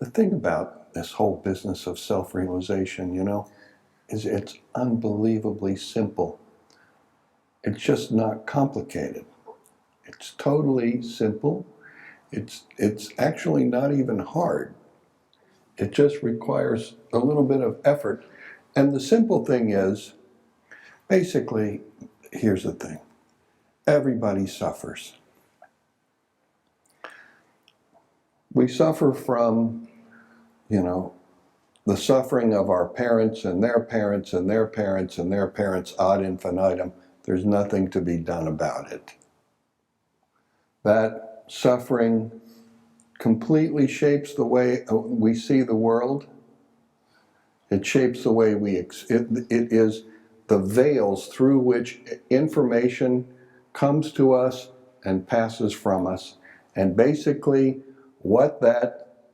The thing about this whole business of self-realization, is it's unbelievably simple. It's just not complicated. It's totally simple. It's actually not even hard. It just requires a little bit of effort. And the simple thing is, basically, here's the thing. Everybody suffers. We suffer from, the suffering of our parents and their parents and their parents and their parents ad infinitum. There's nothing to be done about it. That suffering completely shapes the way we see the world. It shapes the way it is the veils through which information comes to us and passes from us. And basically, what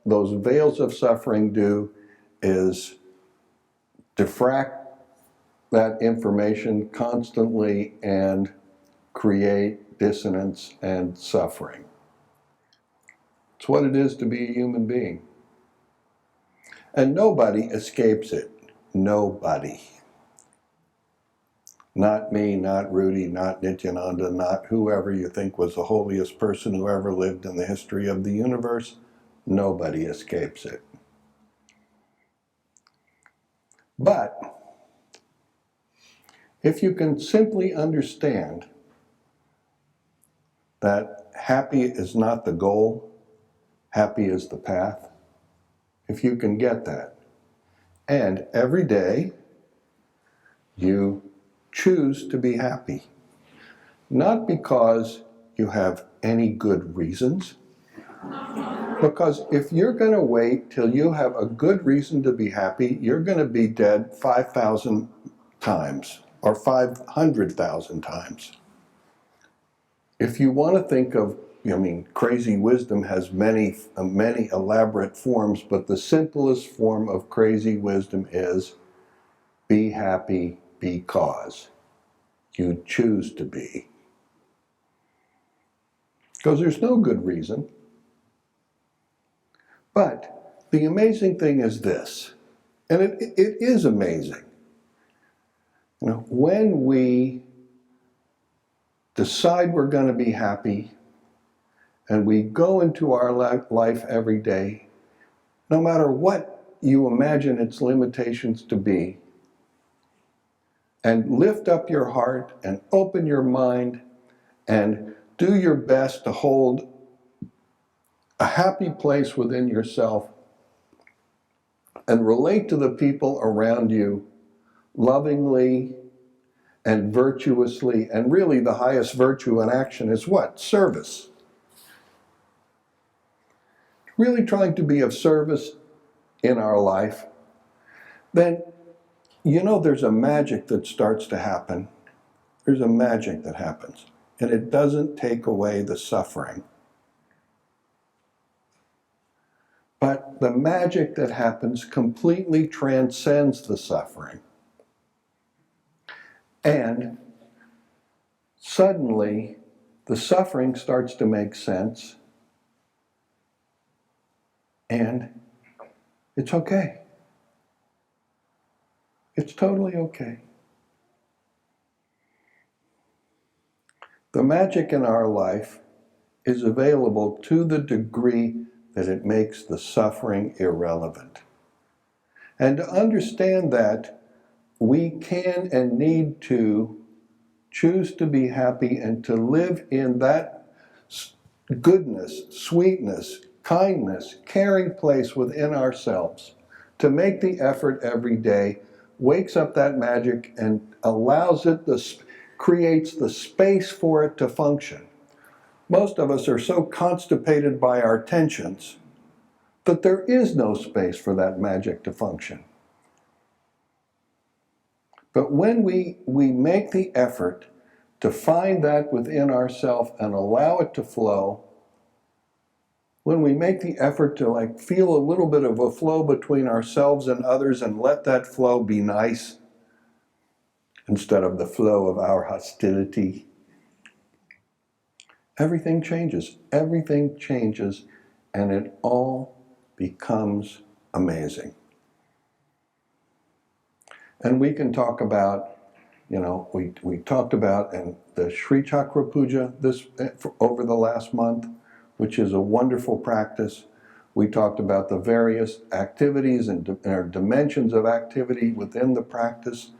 those veils of suffering do is diffract that information constantly and create dissonance and suffering. It's what it is to be a human being. And nobody escapes it. Nobody. Not me, not Rudy, not Nityananda, not whoever you think was the holiest person who ever lived in the history of the universe. Nobody escapes it. But if you can simply understand that happy is not the goal, happy is the path, if you can get that, and every day you choose to be happy, not because you have any good reasons, because if you're going to wait till you have a good reason to be happy, you're going to be dead 5,000 times or 500,000 times. If you want to think of, crazy wisdom has many elaborate forms, but the simplest form of crazy wisdom is be happy because you choose to be. Because there's no good reason. But the amazing thing is this, and it is amazing. When we decide we're going to be happy and we go into our life every day, no matter what you imagine its limitations to be, and lift up your heart and open your mind and do your best to hold a happy place within yourself and relate to the people around you lovingly and virtuously. And really the highest virtue in action is what? Service. Really trying to be of service in our life. Then, there's a magic that starts to happen. There's a magic that happens. And it doesn't take away the suffering. But the magic that happens completely transcends the suffering. And suddenly, the suffering starts to make sense. And it's okay. It's totally okay. The magic in our life is available to the degree that it makes the suffering irrelevant. And to understand that, we can and need to choose to be happy and to live in that goodness, sweetness, kindness, caring place within ourselves, to make the effort every day, wakes up that magic and allows it, creates the space for it to function. Most of us are so constipated by our tensions that there is no space for that magic to function. But when we make the effort to find that within ourselves and allow it to flow, when we make the effort to feel a little bit of a flow between ourselves and others and let that flow be nice instead of the flow of our hostility, everything changes. Everything changes, and it all becomes amazing. And we can talk about, we talked about in the Sri Chakra Puja over the last month, which is a wonderful practice. We talked about the various activities and dimensions of activity within the practice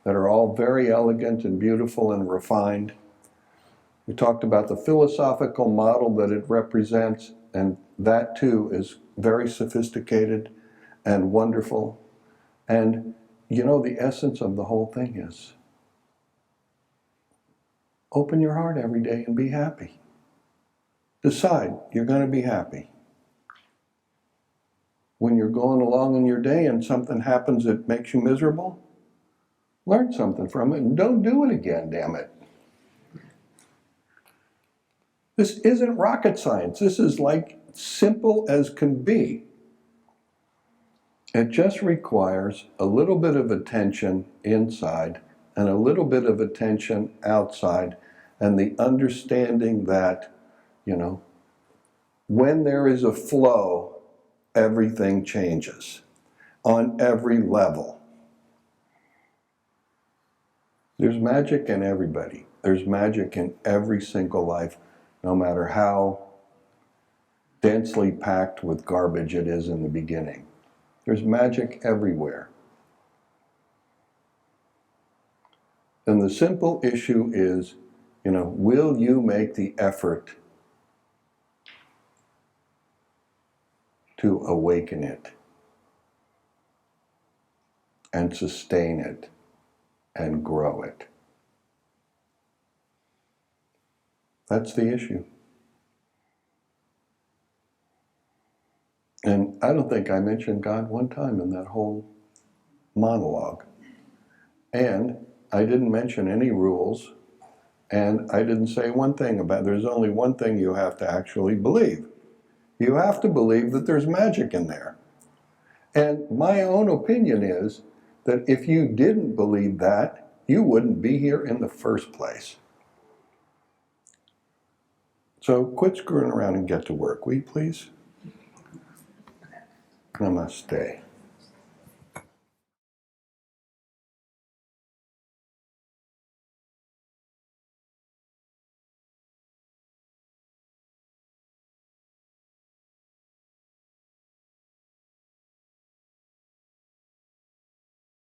that are all very elegant and beautiful and refined. We talked about the philosophical model that it represents, and that too is very sophisticated and wonderful. And the essence of the whole thing is open your heart every day and be happy. Decide you're going to be happy. When you're going along in your day and something happens that makes you miserable, learn something from it and don't do it again, damn it. This isn't rocket science. This is like simple as can be. It just requires a little bit of attention inside and a little bit of attention outside, and the understanding that, when there is a flow, everything changes on every level. There's magic in everybody. There's magic in every single life, no matter how densely packed with garbage it is in the beginning. There's magic everywhere. And the simple issue is, will you make the effort to awaken it and sustain it and grow it? That's the issue. And I don't think I mentioned God one time in that whole monologue. And I didn't mention any rules. And I didn't say one thing about, there's only one thing you have to actually believe. You have to believe that there's magic in there. And my own opinion is that if you didn't believe that, you wouldn't be here in the first place. So quit screwing around and get to work, will you please? Namaste.